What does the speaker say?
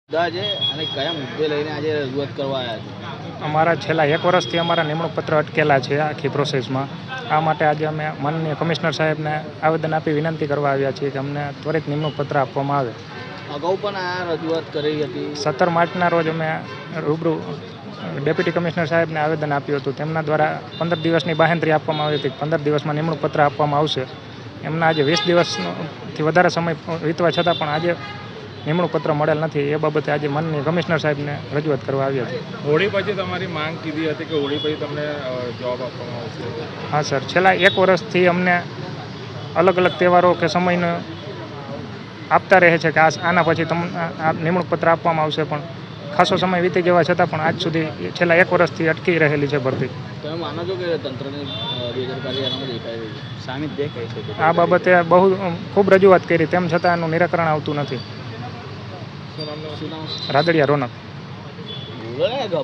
મુદ્દા છે અને કયા મુદ્દે લઈને આજે રજૂઆત કરવા આવ્યા છે? અમારા છેલ્લા 1 વર્ષથી અમારા નિમણૂક પત્ર અટકેલા છે આખી પ્રોસેસમાં. આ માટે આજે અમે માનનીય કમિશનર સાહેબને આવેદન આપી વિનંતી કરવા આવ્યા છીએ કે અમને ત્વરિત નિમણૂક પત્ર આપવામાં આવે. અગાઉ પણ આ રજૂઆત કરી હતી. 17 માર્ચના રોજ અમે રૂબરૂ ડેપ્યુટી કમિશનર સાહેબને આવેદન આપ્યું હતું. તેમના દ્વારા 15 દિવસની બાહેંધરી આપવામાં આવી હતી. 15 દિવસમાં નિમણૂક પત્ર આપવામાં આવશે. એમના આજે 20 દિવસથી વધારે સમય વીતવા છતાં પણ આજે નિમણૂક પત્ર મળેલ નથી. એ બાબતે આજે માનનીય કમિશનર સાહેબને રજૂઆત કરવા આવ્યા છે. હોળી પછી તમારી માંગ કીધી હતી કે હોળી પછી તમને જોબ આપવામાં આવશે. હા સર, છેલ્લા 1 વર્ષથી અમને અલગ અલગ તહેવારો કે સમયને આપતા રહે છે કે આના પછી તમને આ નિમણૂક પત્ર આપવામાં આવશે, પણ ખાસો સમય વીતી જવા છતાં પણ આજ સુધી છેલ્લા 1 વર્ષથી અટકી રહેલી છે ભરતી. તમે માનો છો કે તંત્રની બેદરકારી આનામાં દેખાઈ રહી છે? સામે દેખાઈ શકે છે. આ બાબતે બહુ ખૂબ રજૂઆત કરી, તેમ છતાં એનું નિરાકરણ આવતું નથી. શું નામ? રાદડિયા રોનક. બોલો ને.